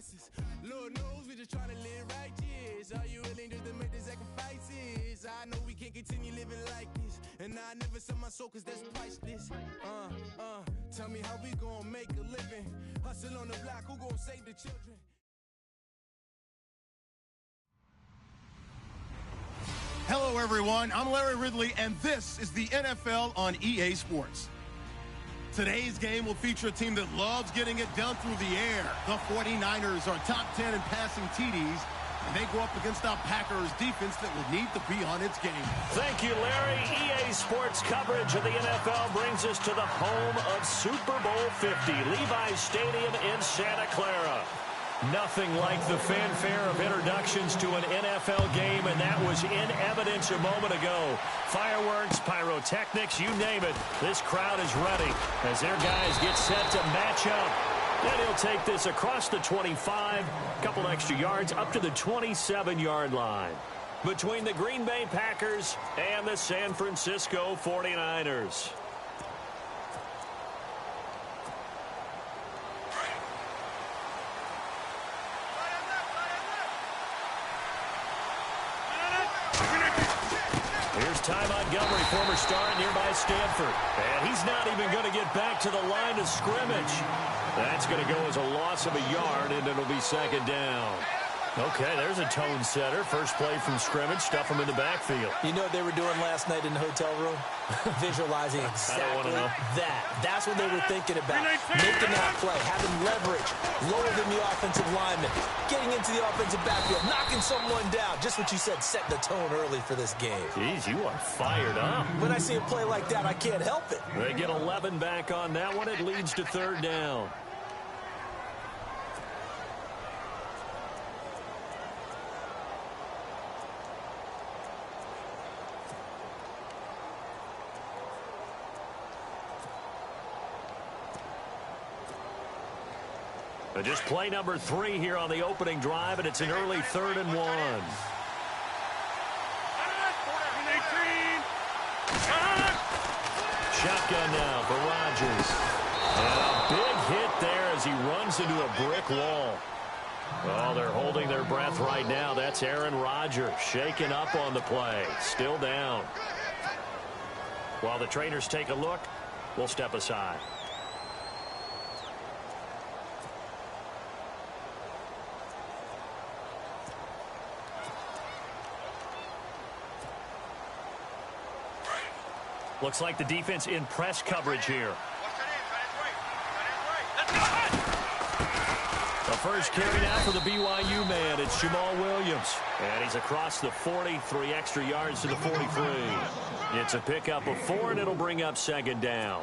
sacrifices. Lord knows we just trying to live righteous. Are you willing just to make the sacrifices? I know we can't continue living like this, and I never sell my soul cause that's priceless. Tell me how we gonna make a living. Hustle on the block, who gonna save the children? Hello, everyone. I'm Larry Ridley, and this is the NFL on EA Sports. Today's game will feature a team that loves getting it done through the air. The 49ers are top 10 in passing TDs, and they go up against the Packers defense that will need to be on its game. Thank you, Larry. EA Sports coverage of the NFL brings us to the home of Super Bowl 50, Levi's Stadium in Santa Clara. Nothing like the fanfare of introductions to an NFL game, and that was in evidence a moment ago. Fireworks, pyrotechnics, you name it. This crowd is ready as their guys get set to match up. And he'll take this across the 25, couple extra yards up to the 27-yard line. Between the Green Bay Packers and the San Francisco 49ers. Ty Montgomery, former star at nearby Stanford. And he's not even going to get back to the line of scrimmage. That's going to go as a loss of a yard, and it'll be second down. Okay, there's a tone setter. First play from scrimmage, stuff him in the backfield. You know what they were doing last night in the hotel room? Visualizing exactly that. That's what they were thinking about. Making that play, having leverage, lower than the offensive lineman, getting into the offensive backfield, knocking someone down. Just what you said, set the tone early for this game. Jeez, you are fired up. When I see a play like that, I can't help it. They get 11 back on that one. It leads to third down. Just play number 3 here on the opening drive, and it's an early 3rd and 1. Shotgun now for Rodgers. And a big hit there as he runs into a brick wall. Oh, they're holding their breath right now. That's Aaron Rodgers shaking up on the play. Still down. While the trainers take a look, we'll step aside. Looks like the defense in press coverage here. The first carry now for the BYU man. It's Jamal Williams. And he's across the 40, 3 extra yards to the 43. It's a pickup of 4, and it'll bring up second down.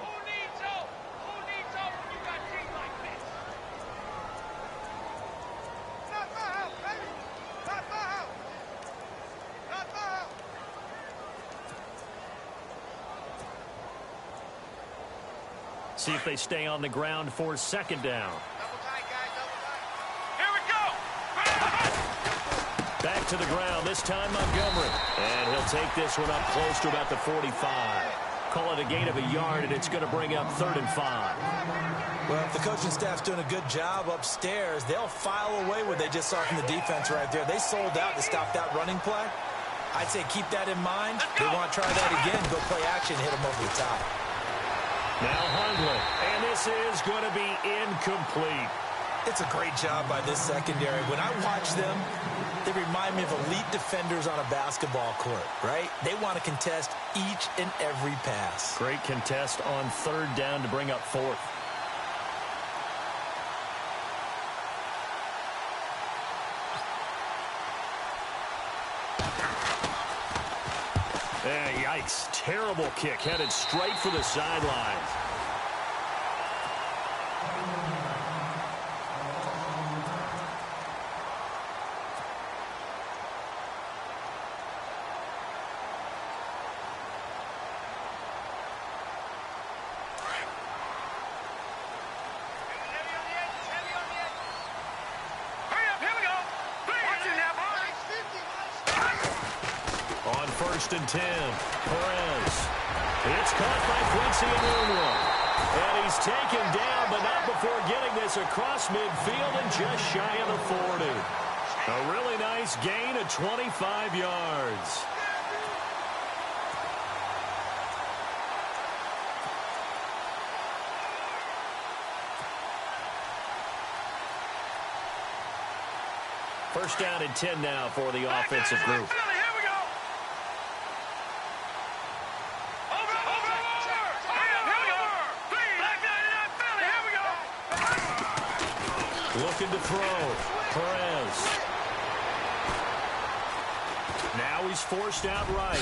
See if they stay on the ground for second down. Here we go. Back to the ground, this time Montgomery. And he'll take this one up close to about the 45. Call it a gain of a yard, and it's going to bring up 3rd and 5. Well, if the coaching staff's doing a good job upstairs, they'll file away what they just saw from the defense right there. They sold out to stop that running play. I'd say keep that in mind. They want to try that again, go play action, hit them over the top. Now Hundley, and this is going to be incomplete. It's a great job by this secondary. When I watch them, they remind me of elite defenders on a basketball court, right? They want to contest each and every pass. Great contest on 3rd down to bring up 4th. Yikes. Terrible kick headed straight for the sideline. On 1st and 10, Perez. It's caught by Quincy Enunwa. And he's taken down, but not before getting this across midfield and just shy of the 40. A really nice gain of 25 yards. First down and 10 now for the offensive group. Looking to throw. Perez. Now he's forced out right.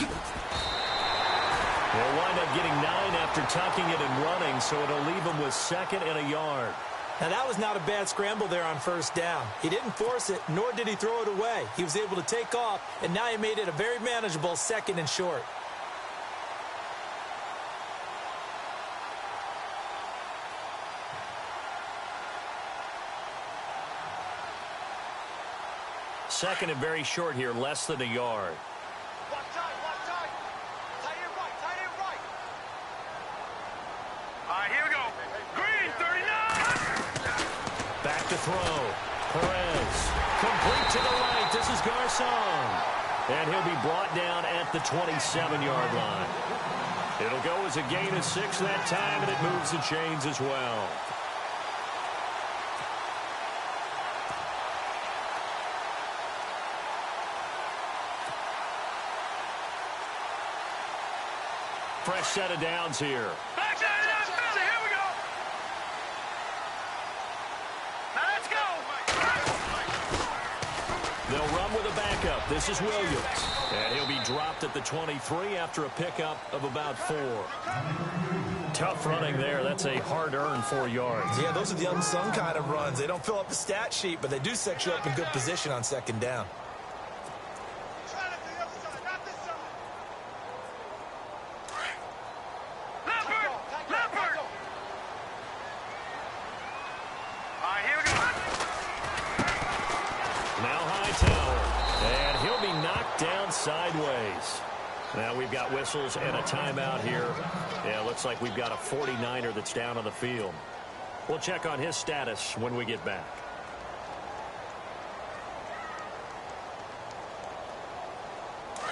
He'll wind up getting 9 after tucking it and running, so it'll leave him with 2nd and a yard. Now, that was not a bad scramble there on first down. He didn't force it, nor did he throw it away. He was able to take off, and now he made it a very manageable 2nd and short. Second and very short here, less than a yard. All right, here we go. Green, 39. Back to throw. Perez. Complete to the right. This is Garcon. And he'll be brought down at the 27-yard line. It'll go as a gain of 6 that time, and it moves the chains as well. Fresh set of downs here. Back to the here we go. Now let's go. They'll run with a backup. This is Williams. And he'll be dropped at the 23 after a pickup of about 4. Tough running there. That's a hard-earned 4 yards. Yeah, those are the unsung kind of runs. They don't fill up the stat sheet, but they do set you up in good position on 2nd down. Sideways. Now we've got whistles and a timeout here. Yeah, looks like we've got a 49er that's down on the field. We'll check on his status when we get back.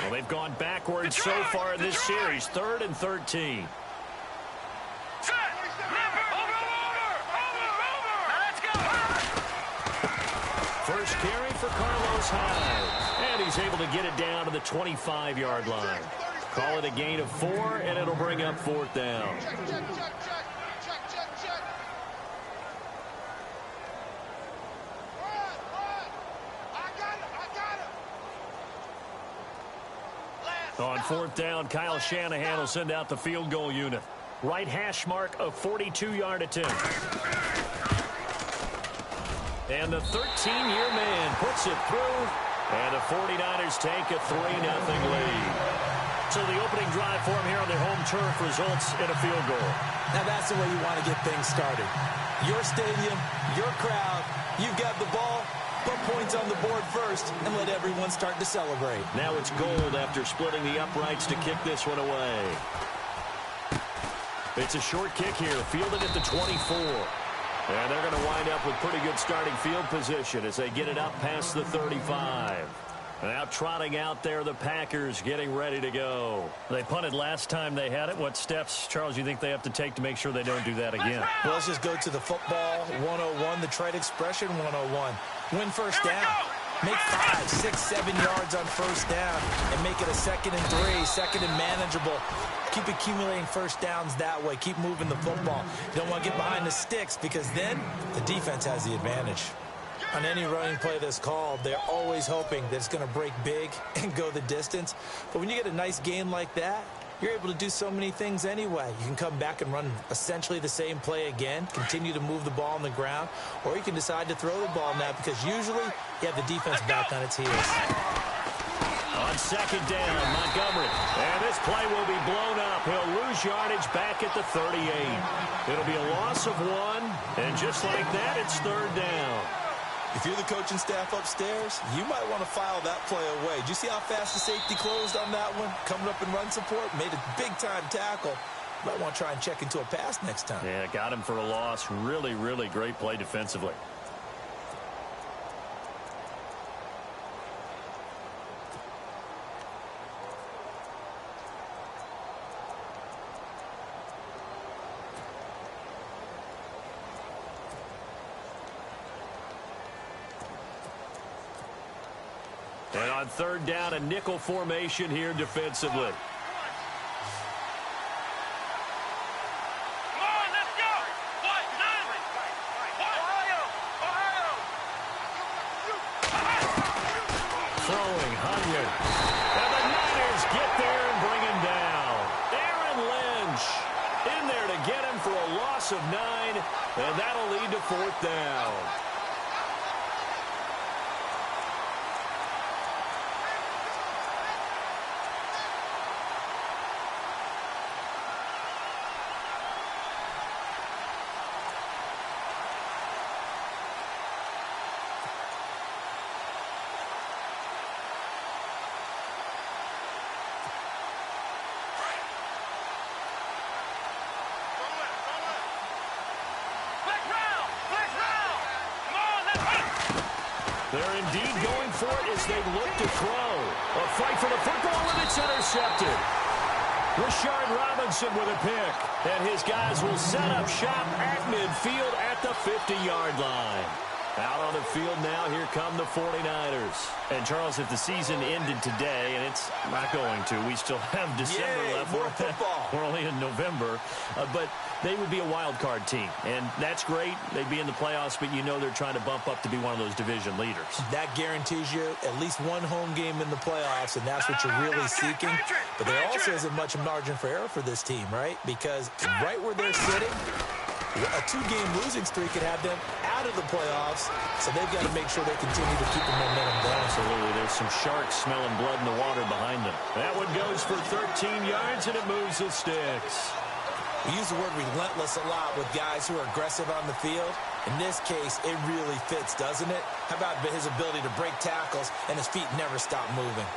Well, they've gone backwards so far in this series. 3rd and 13. First carry for Carlos Hyde. And he's able to get it down to the 25-yard line. Call it a gain of 4, and it'll bring up 4th down. On 4th down, Kyle Shanahan will send out the field goal unit. Right hash mark of 42-yard attempt. And the 13-year man puts it through. And the 49ers take a 3-0 lead. So the opening drive for him here on their home turf results in a field goal. Now that's the way you want to get things started. Your stadium, your crowd, you've got the ball, put points on the board first, and let everyone start to celebrate. Now it's Gold after splitting the uprights to kick this one away. It's a short kick here, fielded at the 24. And they're going to wind up with pretty good starting field position as they get it up past the 35. Now trotting out there, the Packers getting ready to go. They punted last time they had it. What steps, Charles, you think they have to take to make sure they don't do that again? Well, let's just go to the football 101, the trade expression 101. Win first down. Make 5, 6, 7 yards on first down and make it a 2nd and 3, 2nd and manageable. Keep accumulating first downs that way. Keep moving the football. You don't want to get behind the sticks because then the defense has the advantage. On any running play that's called, they're always hoping that it's going to break big and go the distance. But when you get a nice game like that, you're able to do so many things anyway. You can come back and run essentially the same play again, continue to move the ball on the ground, or you can decide to throw the ball now because usually you have the defense back on its heels. On 2nd down, Montgomery. And this play will be blown up. He'll lose yardage back at the 38. It'll be a loss of 1, and just like that, it's 3rd down. If you're the coaching staff upstairs, you might want to file that play away. Did you see how fast the safety closed on that one? Coming up in run support, made a big-time tackle. Might want to try and check into a pass next time. Yeah, got him for a loss. Really, really great play defensively. And on third down, a nickel formation here defensively. Throwing, Hunyan. And the Niners get there and bring him down. Aaron Lynch in there to get him for a loss of 9, and that'll lead to fourth down. They're indeed going for it as they look to throw. A fight for the football, and it's intercepted. Rashard Robinson with a pick. And his guys will set up shop at midfield at the 50-yard line. Out on the field now, here come the 49ers. And, Charles, if the season ended today, and it's not going to, we still have December left. More football. We're only in November. But they would be a wild card team. And that's great. They'd be in the playoffs, but you know they're trying to bump up to be one of those division leaders. That guarantees you at least one home game in the playoffs, and that's what you're really seeking. But there also isn't much margin for error for this team, right? Because right where they're sitting, a 2-game losing streak could have them out of the playoffs, so they've got to make sure they continue to keep the momentum going. Absolutely. There's some sharks smelling blood in the water behind them. That one goes for 13 yards, and it moves the sticks. We use the word relentless a lot with guys who are aggressive on the field. In this case, it really fits, doesn't it? How about his ability to break tackles and his feet never stop moving?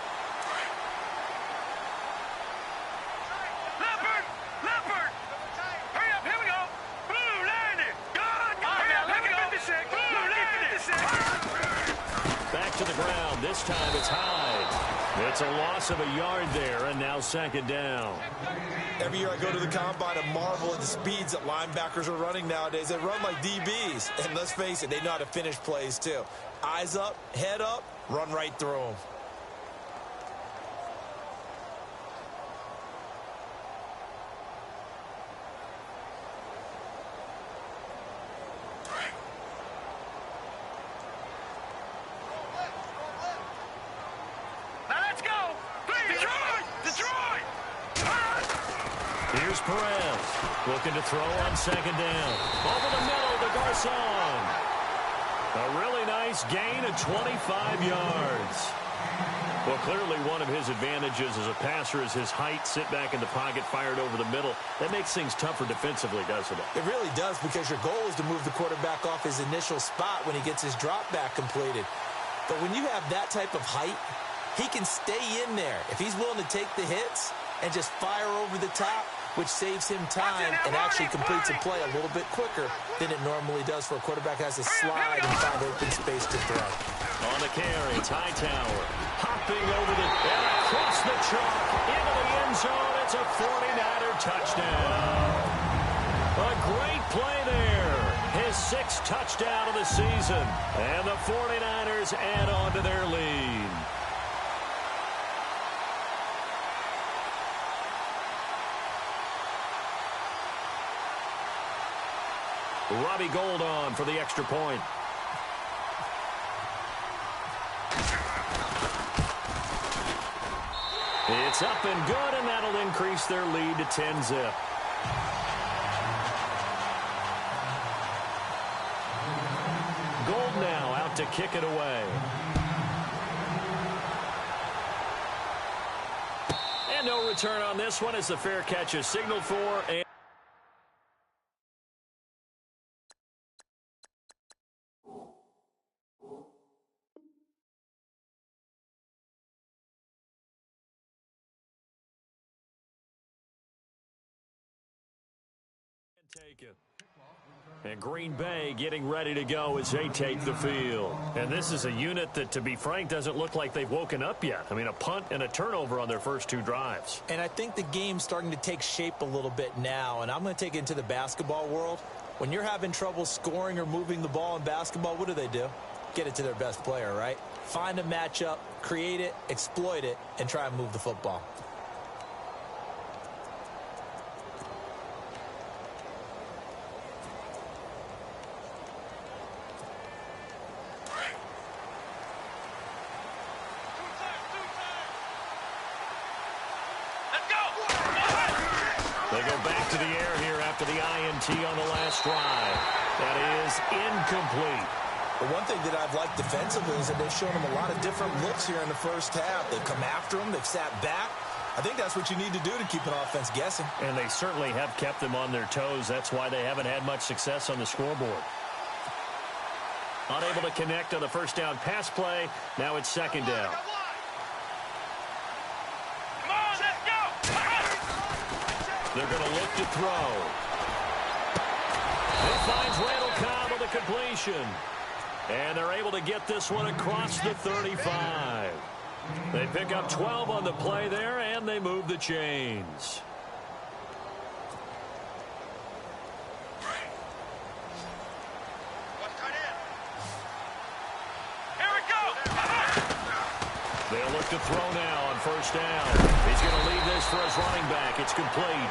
To the ground. This time it's high. It's a loss of a yard there, and now second down. Every year I go to the combine and marvel at the speeds that linebackers are running nowadays. They run like DBs. And let's face it, they know how to finish plays too. Eyes up, head up, run right through them. Here's Perez looking to throw on second down. Over the middle to Garcon. A really nice gain of 25 yards. Well, clearly one of his advantages as a passer is his height. Sit back in the pocket, fired over the middle. That makes things tougher defensively, doesn't it? It really does, because your goal is to move the quarterback off his initial spot when he gets his drop back completed. But when you have that type of height, he can stay in there. If he's willing to take the hits and just fire over the top, which saves him time and actually completes a play a little bit quicker than it normally does for a quarterback who has to slide and find open space to throw. On the carry, it's Hightower. Hopping over and across the chalk into the end zone. It's a 49er touchdown. A great play there. His 6th touchdown of the season. And the 49ers add on to their lead. Robbie Gould on for the extra point. It's up and good, and that'll increase their lead to 10-zip. Gould now out to kick it away. And no return on this one as the fair catch is signaled for. And taken. And Green Bay getting ready to go as they take the field. And this is a unit that, to be frank, doesn't look like they've woken up yet. I mean, a punt and a turnover on their first two drives. And I think the game's starting to take shape a little bit now. And I'm going to take it into the basketball world. When you're having trouble scoring or moving the ball in basketball, what do? Get it to their best player, right? Find a matchup, create it, exploit it, and try and move the football. They go back to the air here after the INT on the last drive. That is incomplete. But one thing that I've liked defensively is that they've shown them a lot of different looks here in the first half. They've come after them. They've sat back. I think that's what you need to do to keep an offense guessing. And they certainly have kept them on their toes. That's why they haven't had much success on the scoreboard. Unable to connect on the first down pass play. Now it's second down. They're going to look to throw. It finds Randall Cobb with a completion. And they're able to get this one across the 35. They pick up 12 on the play there, and they move the chains. Here we go. They'll look to throw now on first down. He's going to leave this for his running back. It's complete.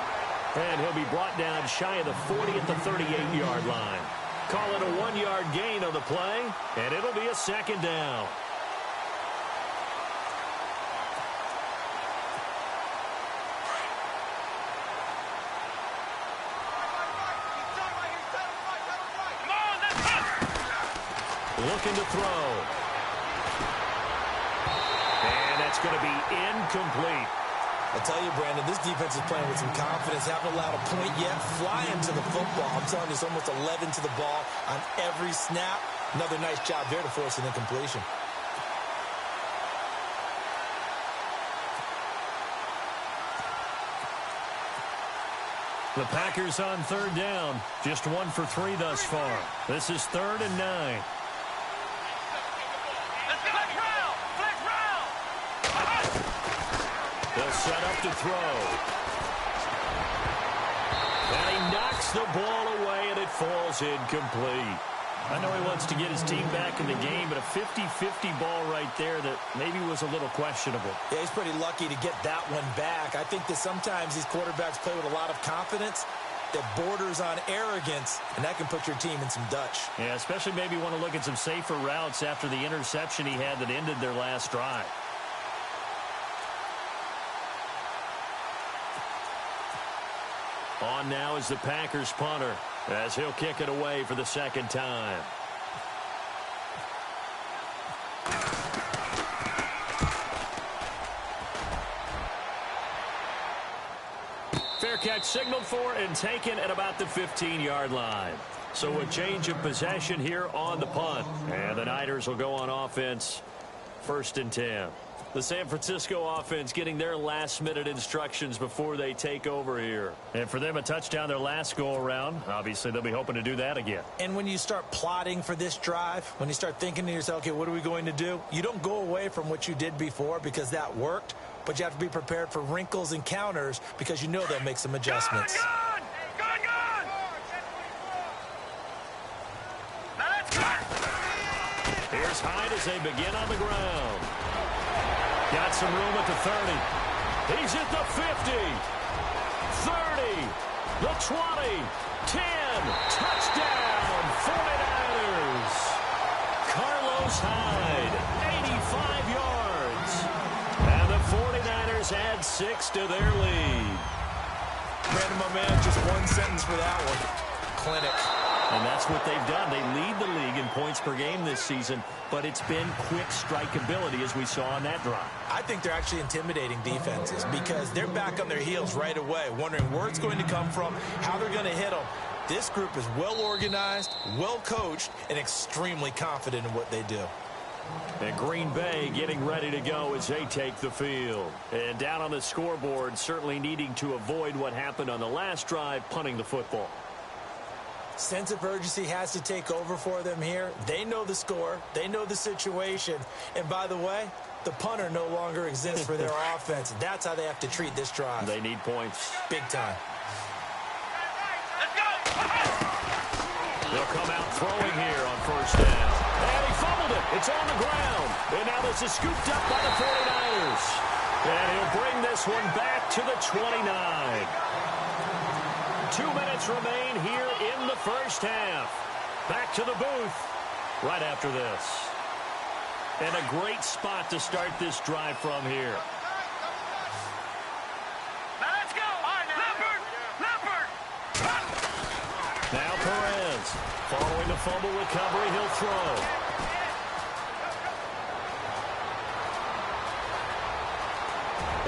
And he'll be brought down shy of the 40 at the 38-yard line. Call it a 1-yard gain on the play, and it'll be a second down. Looking to throw. And that's going to be incomplete. I tell you, Brandon, this defense is playing with some confidence. Haven't allowed a point yet. Flying to the football. I'm telling you, it's almost 11 to the ball on every snap. Another nice job there to force an incompletion. The Packers on third down. Just 1 for 3 thus far. This is 3rd and 9. They'll set up to throw. And he knocks the ball away, and it falls incomplete. I know he wants to get his team back in the game, but a 50-50 ball right there that maybe was a little questionable. Yeah, he's pretty lucky to get that one back. I think that sometimes these quarterbacks play with a lot of confidence that borders on arrogance, and that can put your team in some Dutch. Yeah, especially maybe want to look at some safer routes after the interception he had that ended their last drive. On now is the Packers punter as he'll kick it away for the second time. Fair catch signaled for and taken at about the 15-yard line. So a change of possession here on the punt. And the Niners will go on offense, 1st and 10. The San Francisco offense getting their last-minute instructions before they take over here. And for them, a touchdown their last go-around. Obviously, they'll be hoping to do that again. And when you start plotting for this drive, when you start thinking to yourself, okay, what are we going to do? You don't go away from what you did before because that worked, but you have to be prepared for wrinkles and counters because you know they'll make some adjustments. Gone! Now let's go! Here's Hyde as they begin on the ground. Got some room at the 30. He's at the 50. 30. The 20. 10. Touchdown. 49ers. Carlos Hyde. 85 yards. And the 49ers add 6 to their lead. Brandon, my man, just one sentence for that one. Clinic. And that's what they've done. They lead the league in points per game this season, but it's been quick strikeability as we saw on that drive. I think they're actually intimidating defenses because they're back on their heels right away, wondering where it's going to come from, how they're going to hit them. This group is well organized, well coached, and extremely confident in what they do. And Green Bay getting ready to go as they take the field. And down on the scoreboard, certainly needing to avoid what happened on the last drive, punting the football. Sense of urgency has to take over for them here. They know the score. They know the situation. And by the way, the punter no longer exists for their offense. That's how they have to treat this drive. They need points. Big time. They'll come out throwing here on first down. And he fumbled it. It's on the ground. And now this is scooped up by the 49ers. And he'll bring this one back to the 29. 2 minutes remain here in the first half. Back to the booth right after this. And a great spot to start this drive from here. Now let's go. Leopard. Now Perez. Following the fumble recovery, he'll throw.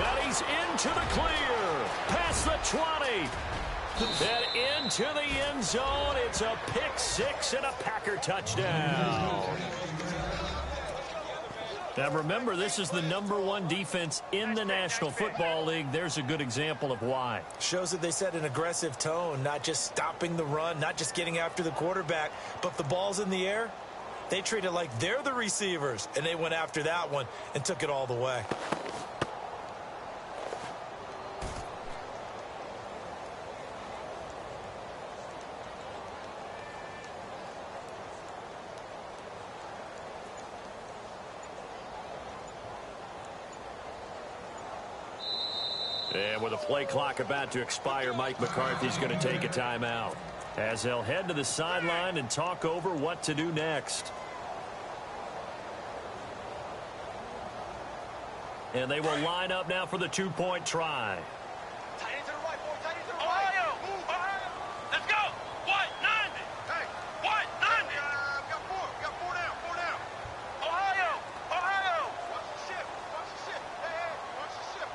And he's into the clear. Past the 20. And into the end zone. It's a pick six and a Packer touchdown. Now remember, this is the #1 defense in the National Football League. There's a good example of why. Shows that they set an aggressive tone, not just stopping the run, not just getting after the quarterback, but if the ball's in the air, they treat it like they're the receivers, and they went after that one and took it all the way. And with a play clock about to expire, Mike McCarthy's going to take a timeout as they'll head to the sideline and talk over what to do next. And they will line up now for the two-point try. Ohio. Let's go. What? 90. Hey. What? 90. We got four down. Ohio. Watch the ship. Hey. Watch the ship.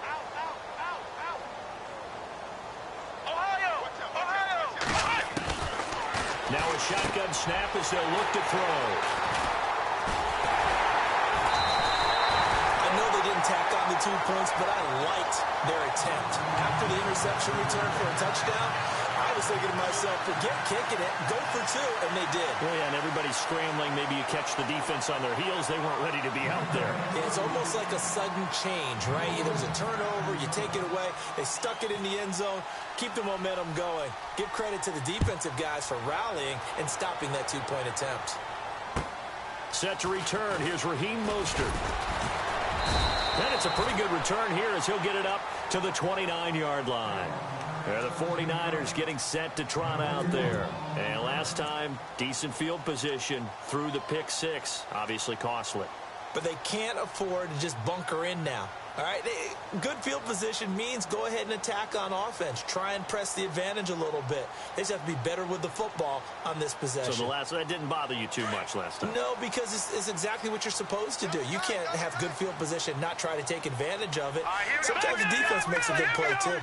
Out. Ohio. Now a shotgun snap as they'll look to throw. I know they didn't tack on the 2 points, but I liked their attempt. After the interception return for a touchdown, I was thinking to myself, forget kicking it, go for 2, and they did. Oh, yeah, and everybody's scrambling. Maybe you catch the defense on their heels. They weren't ready to be out there. It's almost like a sudden change, right? There's a turnover, you take it away, they stuck it in the end zone, keep the momentum going. Give credit to the defensive guys for rallying and stopping that 2-point attempt. Set to return. Here's Raheem Mostert. And it's a pretty good return here as he'll get it up to the 29-yard line. And the 49ers getting set to trot out there. And last time, decent field position through the pick six. Obviously costly. But they can't afford to just bunker in now. All right, good field position means go ahead and attack on offense. Try and press the advantage a little bit. They just have to be better with the football on this possession. So that didn't bother you too much last time? No, because it's exactly what you're supposed to do. You can't have good field position, not try to take advantage of it. Sometimes the defense makes a good play, too.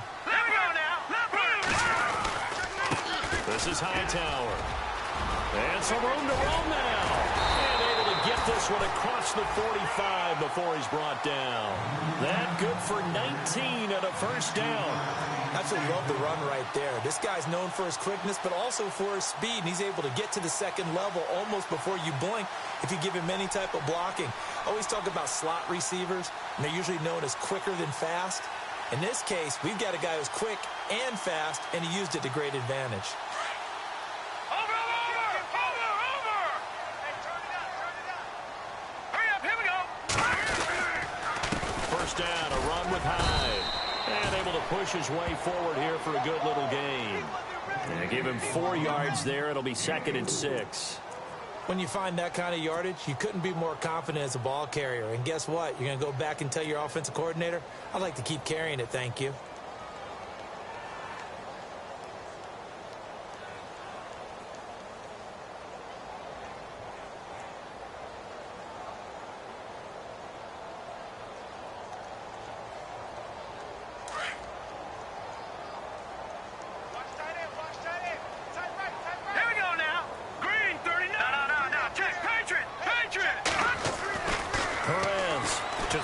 This is Hightower. And some room to roam now. And able to get this one across the 45 before he's brought down. That good for 19 and a first down. Absolutely love the run right there. This guy's known for his quickness, but also for his speed. And he's able to get to the second level almost before you blink if you give him any type of blocking. Always talk about slot receivers, and they're usually known as quicker than fast. In this case, we've got a guy who's quick and fast, and he used it to great advantage. Down, a run with Hyde. And able to push his way forward here for a good little gain. And give him 4 yards there. It'll be 2nd and 6. When you find that kind of yardage, you couldn't be more confident as a ball carrier. And guess what? You're going to go back and tell your offensive coordinator, I'd like to keep carrying it, thank you.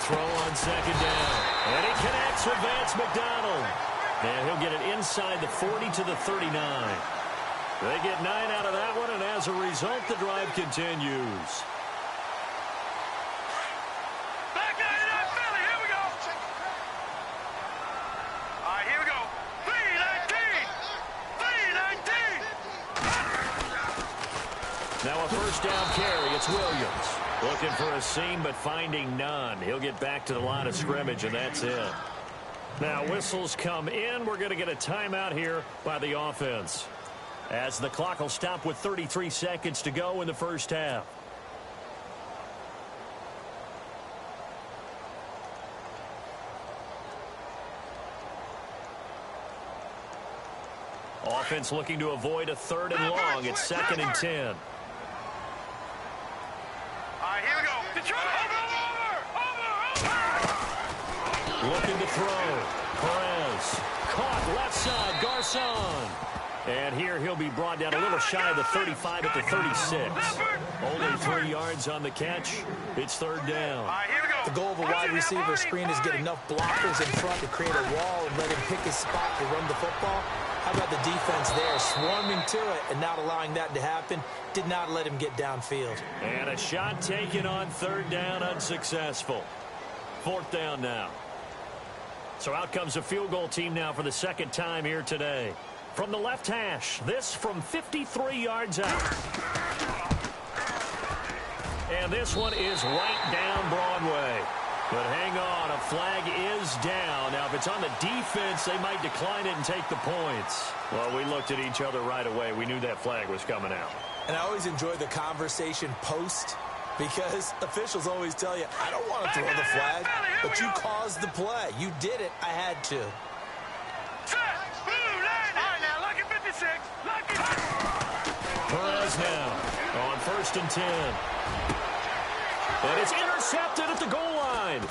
Throw on 2nd down. And he connects with Vance McDonald. And he'll get it inside the 40 to the 39. They get 9 out of that one, and as a result, the drive continues. Back out of that Philly. Here we go. All right, here we go. 3-19. 3-19. Now a first down carry. It's Williams. Looking for a seam, but finding none. He'll get back to the line of scrimmage, and that's it. Now whistles come in. We're going to get a timeout here by the offense, as the clock will stop with 33 seconds to go in the first half. Offense looking to avoid a 3rd and long. It's 2nd and 10. All right, here we go. Detroit, over. Looking to throw. Perez. Caught left side. Garcon. And here he'll be brought down a little shy of the 35 at the 36. Only 3 yards on the catch. It's 3rd down. All right, here we go. The goal of a wide receiver screen is get enough blockers in front to create a wall and let him pick his spot to run the football. How about the defense there, swarming to it and not allowing that to happen? Did not let him get downfield. And a shot taken on 3rd down, unsuccessful. 4th down now. So out comes a field goal team now for the 2nd time here today. From the left hash, this from 53 yards out. And this one is right down Broadway. But hang on, a flag is down. Now, if it's on the defense, they might decline it and take the points. Well, we looked at each other right away. We knew that flag was coming out. And I always enjoy the conversation post, because officials always tell you, I don't want to throw the flag, but you caused the play. You did it. I had to. Set. Blue line. All right, now, lucky 56. Lucky. Perez now on 1st and 10. And it's intercepted at the goal line.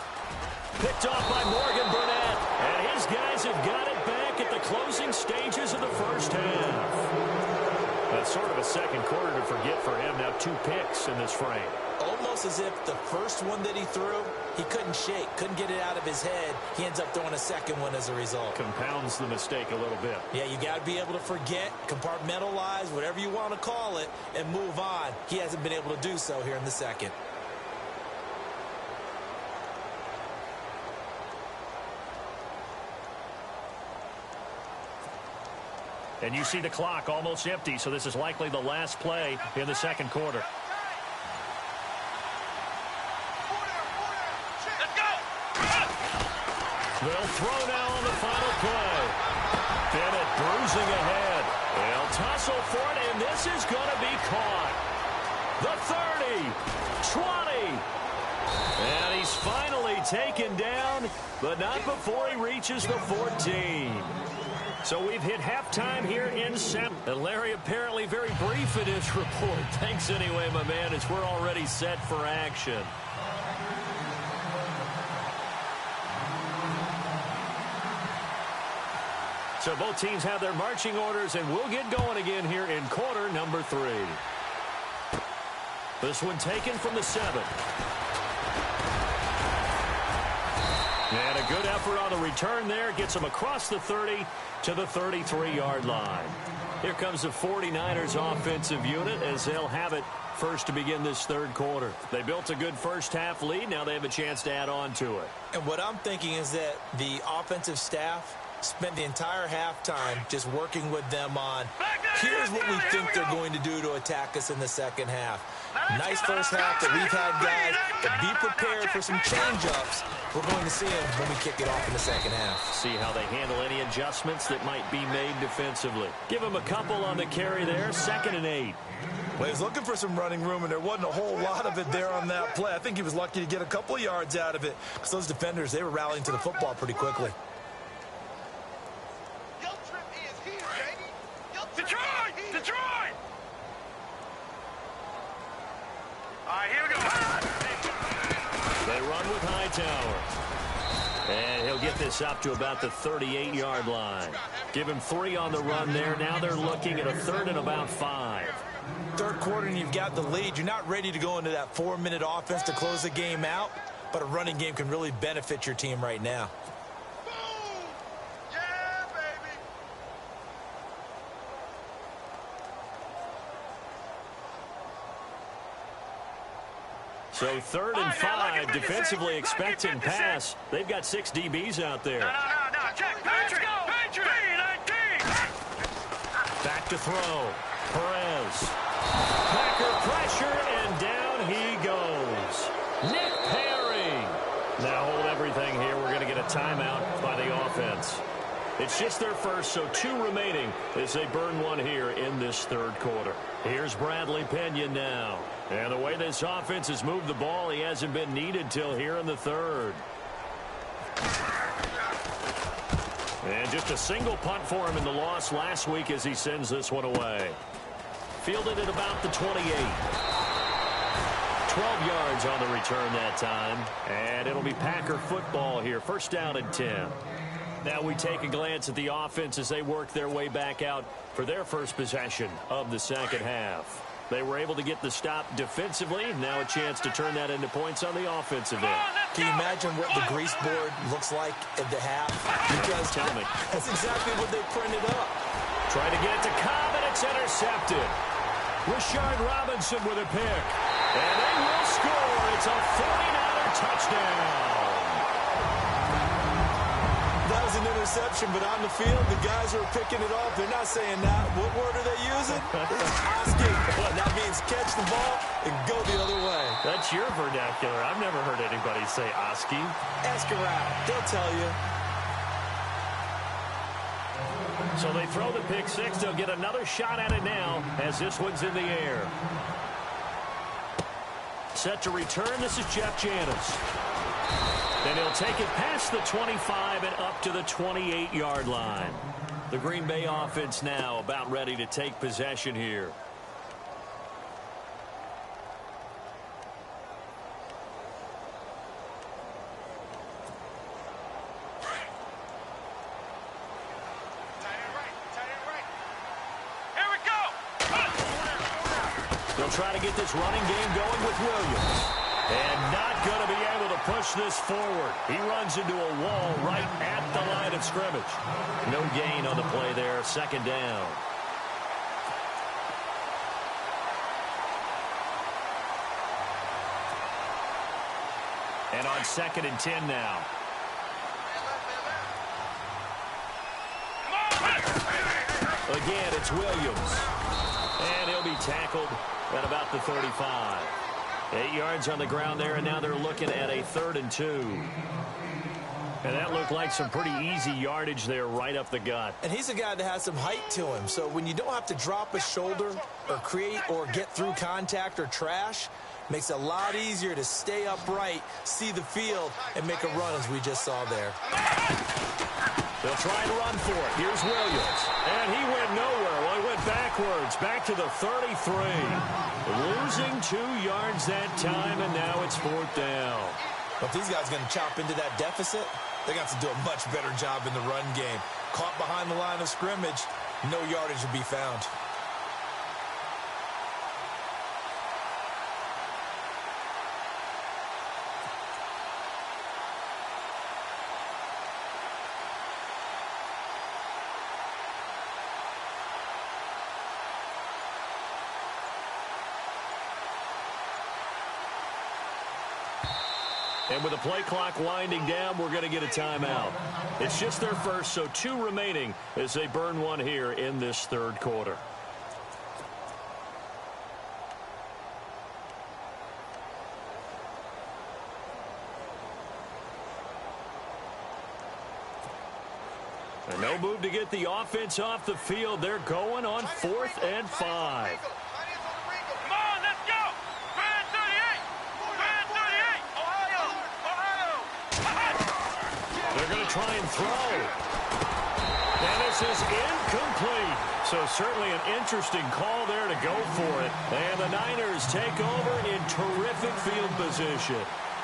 Picked off by Morgan Burnett. And his guys have got it back at the closing stages of the first half. That's sort of a second quarter to forget for him. Now 2 picks in this frame. Almost as if the first one that he threw, he couldn't shake, couldn't get it out of his head. He ends up throwing a second one as a result. Compounds the mistake a little bit. Yeah, you got to be able to forget, compartmentalize, whatever you want to call it, and move on. He hasn't been able to do so here in the second. And you see the clock almost empty, so this is likely the last play in the second quarter. Let's go. They'll throw now on the final play. Bennett bruising ahead. They'll tussle for it, and this is going to be caught. The 30, 20. And he's finally taken down, but not before he reaches the 14. So we've hit halftime here in Sam. And Larry apparently very brief in his report. Thanks anyway, my man, as we're already set for action. So both teams have their marching orders, and we'll get going again here in quarter number 3. This one taken from the 7. And a good effort on the return there. Gets him across the 30 to the 33-yard line. Here comes the 49ers offensive unit as they'll have it first to begin this third quarter. They built a good first half lead. Now they have a chance to add on to it. And what I'm thinking is that the offensive staff spent the entire halftime just working with them on, here's what we think they're going to do to attack us in the second half. Nice first half that we've had, guys, but be prepared for some change-ups. We're going to see them when we kick it off in the second half. See how they handle any adjustments that might be made defensively. Give them a couple on the carry there, 2nd and 8. Well, he was looking for some running room, and there wasn't a whole lot of it there on that play. I think he was lucky to get a couple of yards out of it, because those defenders, they were rallying to the football pretty quickly. Detroit! Detroit! All right, here we go. They run with Hightower. And he'll get this up to about the 38-yard line. Give him 3 on the run there. Now they're looking at a 3rd and about 5. Third quarter and you've got the lead. You're not ready to go into that 4-minute offense to close the game out, but a running game can really benefit your team right now. Boom! Yeah, So 3rd and 5, defensively expecting pass. They've got 6 DBs out there. No. Check. Patrick. Back to throw. Perez. Packer pressure, and down he goes. Nick Perry. Now hold everything here. We're going to get a timeout by the offense. It's just their first, so 2 remaining as they burn 1 here in this 3rd quarter. Here's Bradley Pena now. And the way this offense has moved the ball, he hasn't been needed till here in the 3rd. And just a single punt for him in the loss last week as he sends this one away. Fielded at about the 28. 12 yards on the return that time. And it'll be Packer football here. 1st down and 10. Now we take a glance at the offense as they work their way back out for their first possession of the 2nd half. They were able to get the stop defensively. Now a chance to turn that into points on the offensive end. Can you imagine what the grease board looks like at the half? Because Tell me. that's exactly what they printed up. Trying to get it to Cobb, and it's intercepted. Rashard Robinson with a pick. And they will score. It's a 49er touchdown. That was an interception, but on the field, the guys who are picking it off, they're not saying that. What word are they using? It's asking. That means catch the ball and go the other way. That's your vernacular. I've never heard anybody say Oski. Ask around. They'll tell you. So they throw the pick 6. They'll get another shot at it now as this one's in the air. Set to return. This is Jeff Janis. And he'll take it past the 25 and up to the 28-yard line. The Green Bay offense now about ready to take possession here. Here we go. They'll try to get this running game going with Williams. And not going to be able to push this forward. He runs into a wall right at the line of scrimmage. No gain on the play there. 2nd down. And on 2nd and 10 now. Again, it's Williams. And he'll be tackled at about the 35. 8 yards on the ground there, and now they're looking at a 3rd and 2. And that looked like some pretty easy yardage there right up the gut. And he's a guy that has some height to him. So when you don't have to drop a shoulder or create or get through contact or trash, makes it a lot easier to stay upright, see the field, and make a run as we just saw there. They'll try and run for it. Here's Williams. And he went nowhere. Well, he went backwards, back to the 33. Losing 2 yards that time, and now it's 4th down. But if these guys are going to chop into that deficit, they got to do a much better job in the run game. Caught behind the line of scrimmage, no yardage to be found. And with the play clock winding down, we're going to get a timeout. It's just their first, so 2 remaining as they burn 1 here in this 3rd quarter. And no move to get the offense off the field. They're going on 4th and 5. Try and throw. And this is incomplete. So certainly an interesting call there to go for it. And the Niners take over in terrific field position.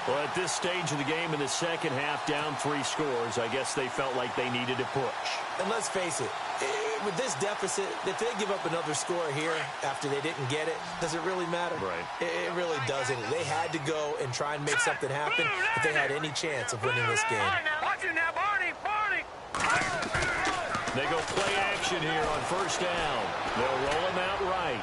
Well, at this stage of the game in the 2nd half, down 3 scores, I guess they felt like they needed to push. And let's face it, with this deficit, if they give up another score here after they didn't get it, does it really matter? Right. It really doesn't. They had to go and try and make something happen if they had any chance of winning this game. Watch it now, Barney. They go play action here on 1st down. They'll roll him out right.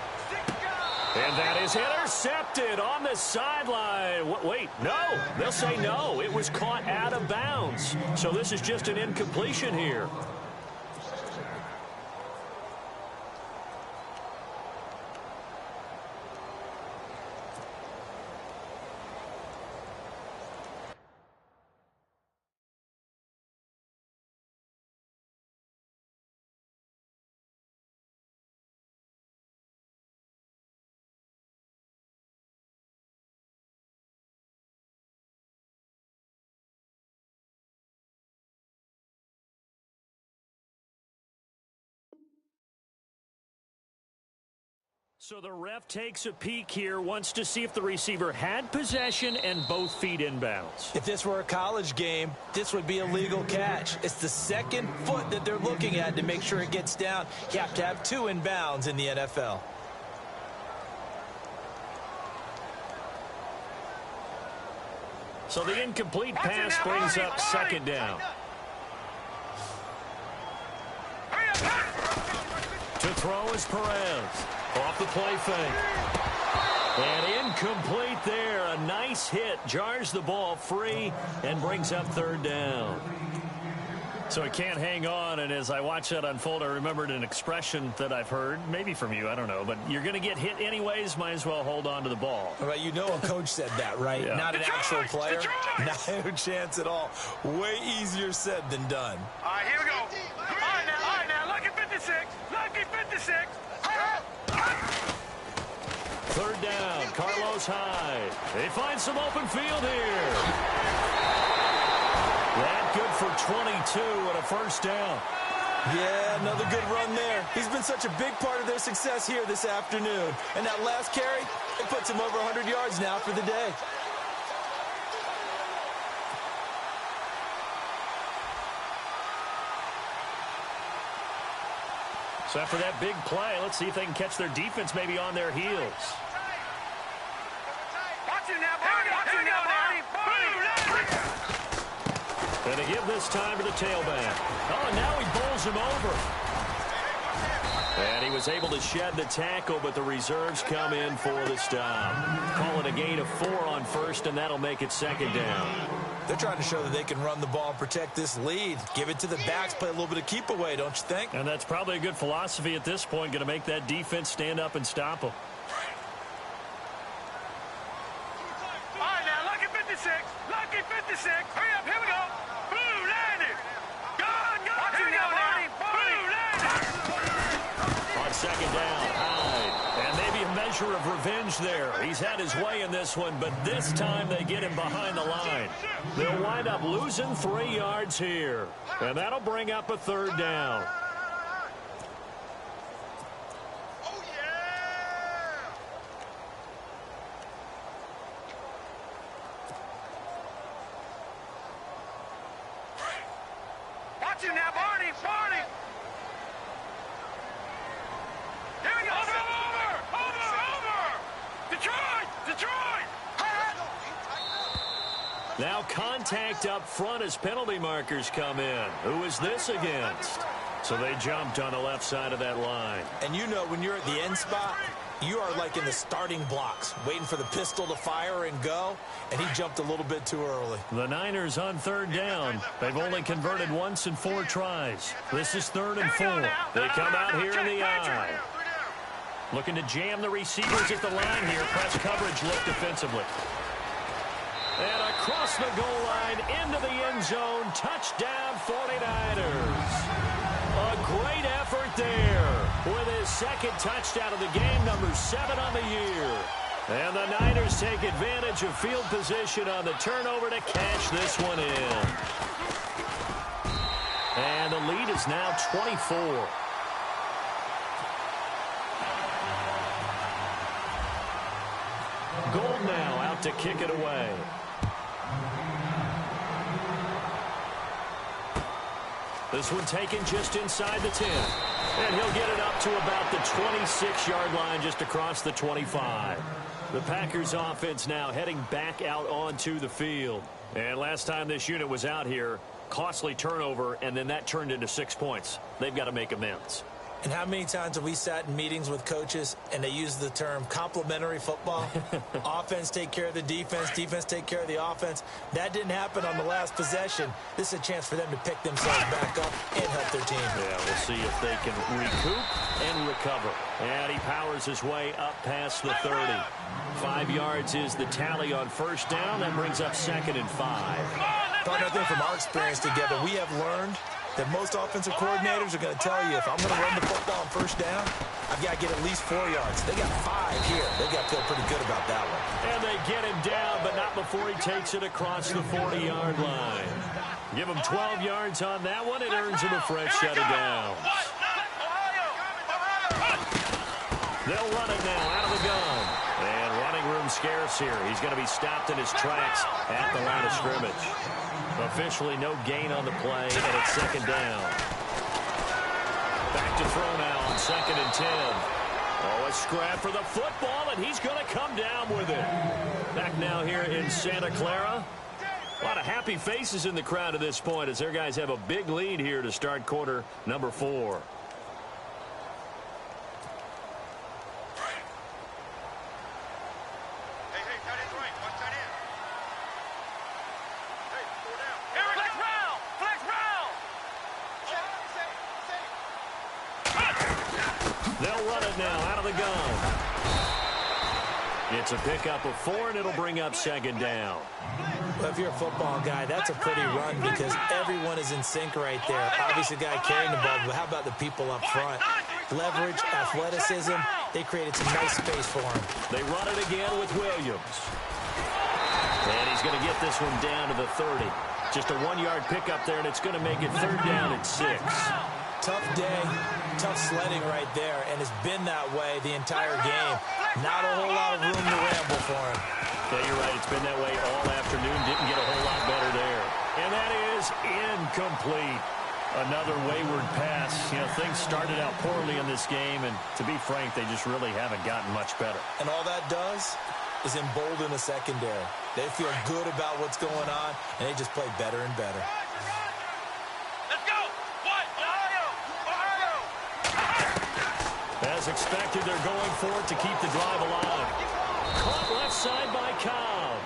And that is intercepted on the sideline. Wait, no. They'll say no. It was caught out of bounds. So this is just an incompletion here. So the ref takes a peek here, wants to see if the receiver had possession and both feet inbounds. If this were a college game, this would be a legal catch. It's the second foot that they're looking at to make sure it gets down. You have to have 2 inbounds in the NFL. So the incomplete pass brings up second down. To throw is Perez. Off the play fake. And incomplete there. A nice hit. Jars the ball free and brings up third down. So it can't hang on, and as I watch that unfold, I remembered an expression that I've heard, maybe from you, I don't know, but you're going to get hit anyways, might as well hold on to the ball. Right, you know a coach said that, right? Yeah. Not an actual player. No chance at all. Way easier said than done. All right, here we go. All right, now, lucky 56. Lucky 56. Third down, Carlos Hyde. They find some open field here. That good for 22 and a first down. Yeah, another good run there. He's been such a big part of their success here this afternoon. And that last carry, it puts him over 100 yards now for the day. So after that big play, let's see if they can catch their defense maybe on their heels. Watch it now, Barney. Watch it now, Barney. And they give this time to the tailback. Oh, and now he bowls him over. And he was able to shed the tackle, but the reserves come in for the stop. Call it a gain of 4 on first, and that'll make it second down. They're trying to show that they can run the ball and protect this lead. Give it to the backs, play a little bit of keep away, don't you think? And that's probably a good philosophy at this point, going to make that defense stand up and stop them. All right, now, lucky 56. Lucky 56. Hurry up, here we go. Blue landed. Gone. Watch it now, Barney. Blue landed. On second down, Hyde. And maybe a measure of revenge there. He's had his way in this one, but this time they get him behind the line. They'll wind up losing 3 yards here. And that'll bring up a third down. Oh, yeah. Watch it now, Barney. Barney. Here we go. Over. Detroit. Now contact up front as penalty markers come in. Who is this against? So they jumped on the left side of that line. And you know when you're at the end spot, you are like in the starting blocks, waiting for the pistol to fire and go, and he jumped a little bit too early. The Niners on third down. They've only converted once in 4 tries. This is 3rd and 4. They come out here in the eye. Looking to jam the receivers at the line here. Press coverage look defensively. And across the goal line into the end zone. Touchdown 49ers. A great effort there with his second touchdown of the game, number 7 on the year. And the Niners take advantage of field position on the turnover to cash this one in. And the lead is now 24. Gold now out to kick it away. This one taken just inside the 10. And he'll get it up to about the 26-yard line just across the 25. The Packers offense now heading back out onto the field. And last time this unit was out here, costly turnover, and then that turned into 6 points. They've got to make amends. And how many times have we sat in meetings with coaches and they use the term complementary football? Offense take care of the defense, defense take care of the offense. That didn't happen on the last possession. This is a chance for them to pick themselves back up and help their team. Yeah, we'll see if they can recoup and recover. And he powers his way up past the 30. 5 yards is the tally on first down. That brings up 2nd and 5. Partner, I think from our experience together, we have learned that most offensive coordinators are going to tell you, if I'm going to run the football on first down, I've got to get at least 4 yards. They got 5 here. They got to feel pretty good about that one. And they get him down, but not before he takes it across the 40-yard line. Give him 12 yards on that one. It earns him a fresh set of downs. They'll run it now out of the gun. And running room scarce here. He's going to be stopped in his tracks at the line of scrimmage. Officially no gain on the play, and it's 2nd down. Back to throw now on 2nd and 10. Oh, a scrap for the football, and he's going to come down with it. Back now here in Santa Clara. A lot of happy faces in the crowd at this point as their guys have a big lead here to start quarter number 4. They'll run it now out of the gun. It's a pickup of 4, and it'll bring up 2nd down. Well, if you're a football guy, that's a pretty run because everyone is in sync right there. Obviously, the guy carrying the ball, but how about the people up front? Leverage, athleticism, they created some nice space for him. They run it again with Williams. And he's going to get this one down to the 30. Just a 1-yard pickup there, and it's going to make it 3rd down at 6. Tough day, tough sledding right there, and it's been that way the entire game. Not a whole lot of room to ramble for him. Yeah, you're right. It's been that way all afternoon. Didn't get a whole lot better there. And that is incomplete. Another wayward pass. You know, things started out poorly in this game, and to be frank, they just really haven't gotten much better. And all that does is embolden a secondary. They feel good about what's going on, and they just play better and better. As expected, they're going for it to keep the drive alive. Caught left side by Cobb.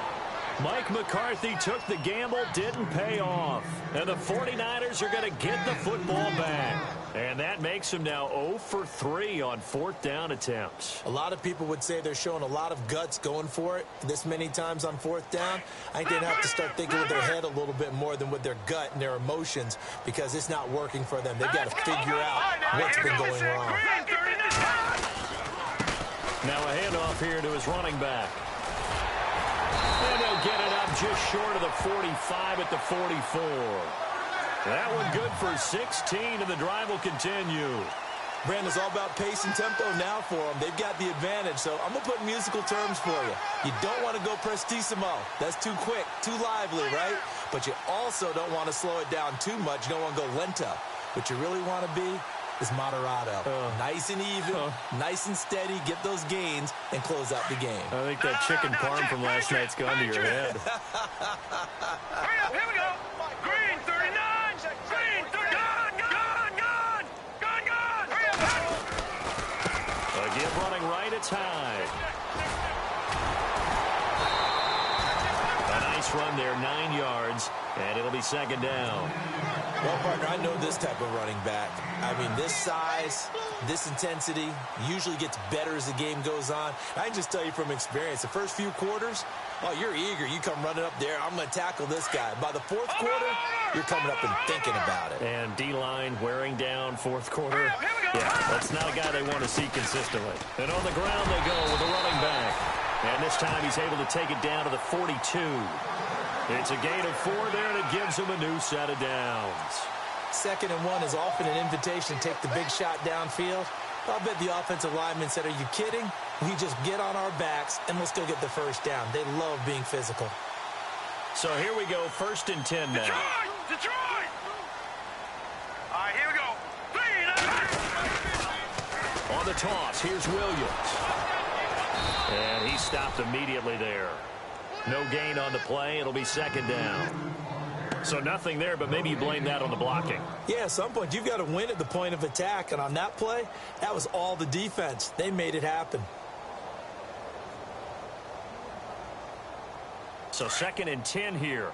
Mike McCarthy took the gamble, didn't pay off. And the 49ers are going to get the football back. And that makes them now 0 for 3 on 4th down attempts. A lot of people would say they're showing a lot of guts going for it this many times on 4th down. I think they'd have to start thinking with their head a little bit more than with their gut and their emotions because it's not working for them. They've got to figure out what's been going wrong. Now a handoff here to his running back. And he'll get it up just short of the 45 at the 44. That one good for 16, and the drive will continue. Brandon, it's all about pace and tempo now for them. They've got the advantage, so I'm going to put musical terms for you. You don't want to go prestissimo. That's too quick, too lively, right? But you also don't want to slow it down too much. You don't want to go lento. What you really want to be is moderato. Nice and even, nice and steady, get those gains, and close out the game. I think that chicken parm from last night's gone to your head. Hurry up, here we go. Green, 39. Green, 30. Gone. Hurry up. Again, running right, it's high. A nice run there, 9 yards, and it'll be 2nd down. Well, partner, I know this type of running back. I mean, this size, this intensity usually gets better as the game goes on. I can just tell you from experience, the first few quarters, oh, you're eager. You come running up there, I'm going to tackle this guy. By the 4th quarter, you're coming up and thinking about it. And D-line wearing down 4th quarter. Yeah, that's not a guy they want to see consistently. And on the ground they go with a running back. And this time he's able to take it down to the 42. It's a gain of 4 there, and it gives him a new set of downs. 2nd and 1 is often an invitation to take the big shot downfield. I'll bet the offensive lineman said, are you kidding? We just get on our backs, and let's go get the first down. They love being physical. So here we go, 1st and 10 now. Detroit! All right, here we go. On the toss, here's Williams. And he stopped immediately there. No gain on the play. It'll be 2nd down. So nothing there, but maybe you blame that on the blocking. Yeah, at some point, you've got to win at the point of attack. And on that play, that was all the defense. They made it happen. So 2nd and 10 here.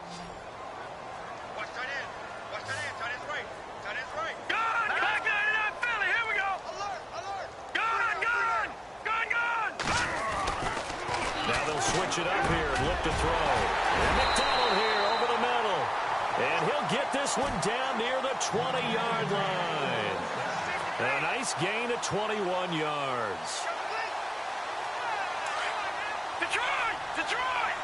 Watch tight end. Watch tight end. Tight end's right. Tight end's right. Gun! Back 99 Philly. Here we go. Alert! Alert! Gun! Gun! Gun! Gun! Now they'll switch it up here and look to throw. And McDonald here over the middle. And he'll get this one down near the 20-yard line. A nice gain of 21 yards. Detroit! Detroit!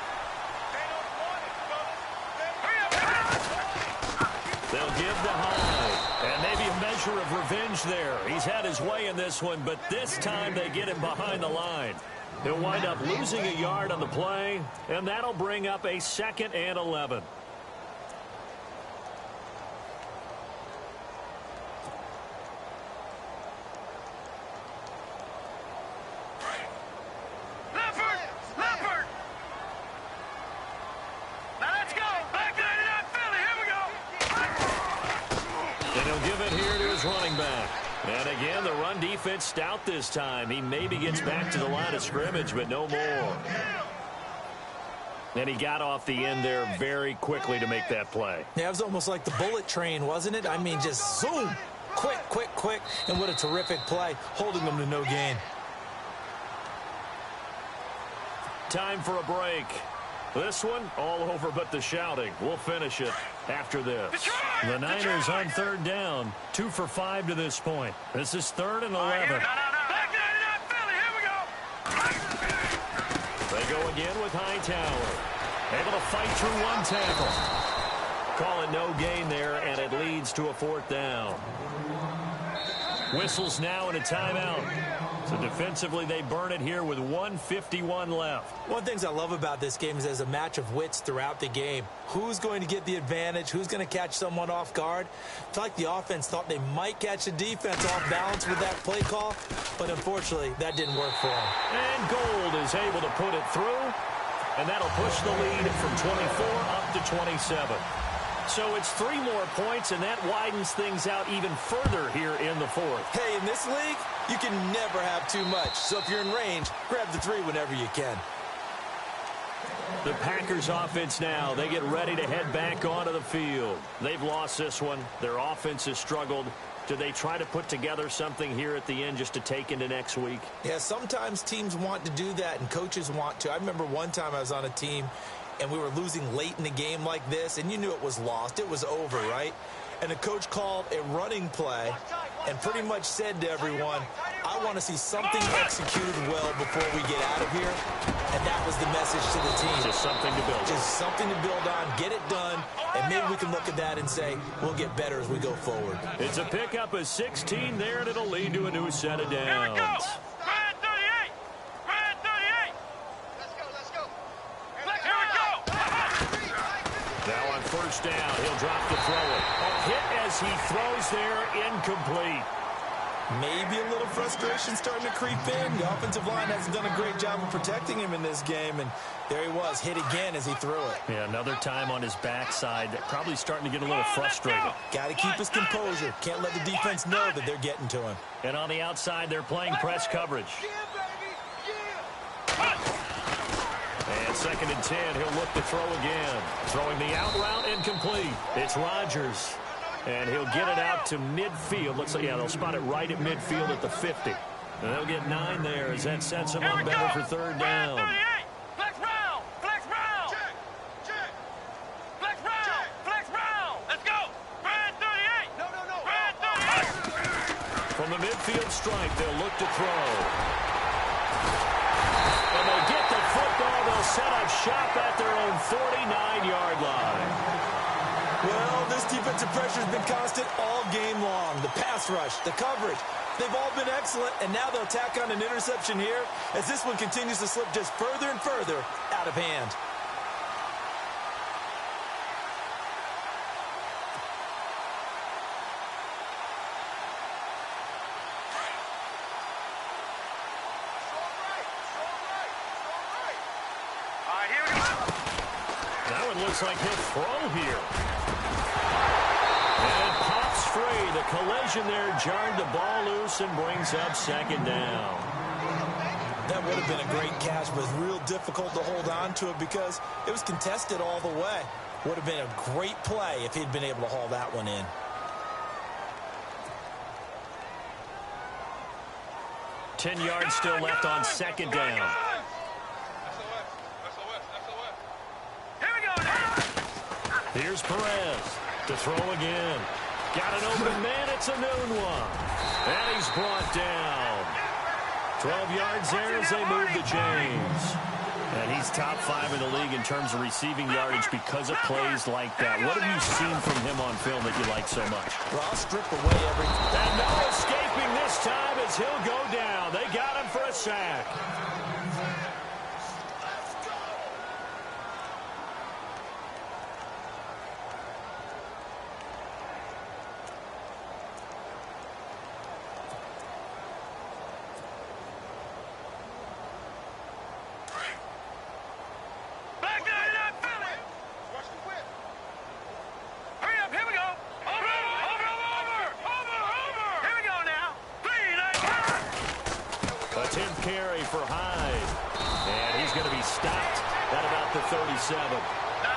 They'll give the high. And maybe a measure of revenge there. He's had his way in this one, but this time they get him behind the line. He'll wind up losing a yard on the play, and that'll bring up a 2nd and 11. Running back. And again, the run defense stout this time. He maybe gets back to the line of scrimmage, but no more. And he got off the end there very quickly to make that play. Yeah, it was almost like the bullet train, wasn't it? I mean, just zoom. Quick, quick, quick. And what a terrific play, holding them to no gain. Time for a break. This one, all over but the shouting. We'll finish it after this. The Niners on 3rd down. 2 for 5 to this point. This is 3rd and 11. They go again with Hightower. Able to fight through one tackle. Call it no gain there, and it leads to a 4th down. Whistles now and a timeout. So defensively, they burn it here with 1:51 left. One of the things I love about this game is there's a match of wits throughout the game. Who's going to get the advantage? Who's going to catch someone off guard? I feel like the offense thought they might catch the defense off balance with that play call, but unfortunately, that didn't work for them. And Gold is able to put it through, and that'll push the lead from 24 up to 27. So it's 3 more points, and that widens things out even further here in the 4th. Hey, in this league, you can never have too much. So if you're in range, grab the 3 whenever you can. The Packers offense now, they get ready to head back onto the field. They've lost this one. Their offense has struggled. Do they try to put together something here at the end just to take into next week? Yeah, sometimes teams want to do that, and coaches want to. I remember one time I was on a team, and we were losing late in the game like this, and you knew it was lost. It was over, right? And the coach called a running play and pretty much said to everyone, I want to see something executed well before we get out of here. And that was the message to the team. Just something to build on. Just something to build on, get it done, and maybe we can look at that and say, we'll get better as we go forward. It's a pickup of 16 there, and it'll lead to a new set of downs. Here we go. Red 38. Red 38. Let's go. Let's go. Here we go. Now on 1st down, he'll drop the throw. A hit as he throws there, incomplete. Maybe a little frustration starting to creep in. The offensive line hasn't done a great job of protecting him in this game, and there he was, hit again as he threw it. Yeah, another time on his backside, probably starting to get a little frustrated. Got to keep his composure. Can't let the defense know that they're getting to him. And on the outside, they're playing press coverage. And 2nd and 10, he'll look to throw again. Throwing the out route, incomplete. It's Rodgers. And he'll get it out to midfield. Looks like, yeah, they'll spot it right at midfield at the 50. And they'll get 9 there as that sets them on better for 3rd down. Flex round. Flex round. Check. Check. Flex round. Flex round. Let's go. Red 38. No. Red 38. From the midfield stripe, they'll look to throw. And they get the football. They'll set up shop at their own 49-yard line. Well, this defensive pressure has been constant all game long. The pass rush, the coverage, they've all been excellent, and now they'll tack on an interception here as this one continues to slip just further and further out of hand. looks like he'll throw here. And it pops free. The collision there jarred the ball loose and brings up second down. That would have been a great catch, but it's real difficult to hold on to it because it was contested all the way. Would have been a great play if he'd been able to haul that one in. Ten yards still left on second down. Here we go now. Here's Perez to throw again. Got an open man. It's a noon one. And he's brought down. 12 yards there as they move to James. And he's top 5 in the league in terms of receiving yardage because of plays like that. What have you seen from him on film that you like so much? Well, I'll strip away everything. And no escaping this time as he'll go down. They got him for a sack. Carry for Hyde. And he's going to be stopped at about the 37.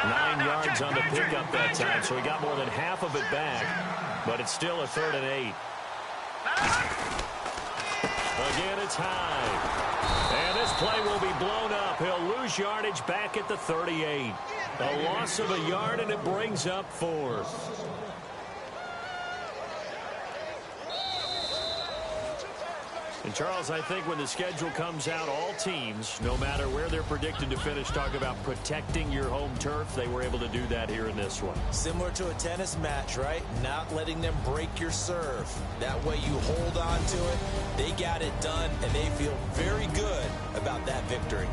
9 yards on the pickup that time, so he got more than half of it back. But it's still a 3rd and 8. Again, it's Hyde. And this play will be blown up. He'll lose yardage back at the 38. A loss of a yard, and it brings up 4th. And, Charles, I think when the schedule comes out, all teams, no matter where they're predicted to finish, talk about protecting your home turf. They were able to do that here in this one. Similar to a tennis match, right? Not letting them break your serve. That way you hold on to it. They got it done, and they feel very good about that victory.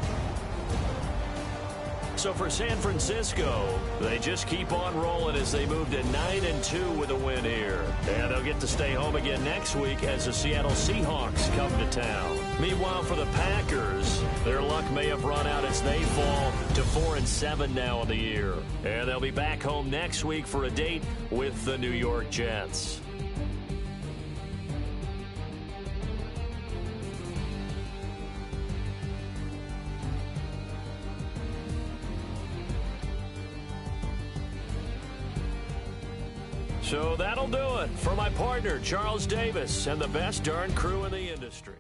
So for San Francisco, they just keep on rolling as they move to 9-2 with a win here. And they'll get to stay home again next week as the Seattle Seahawks come to town. Meanwhile, for the Packers, their luck may have run out as they fall to 4-7 now in the year. And they'll be back home next week for a date with the New York Jets. So that'll do it for my partner, Charles Davis, and the best darn crew in the industry.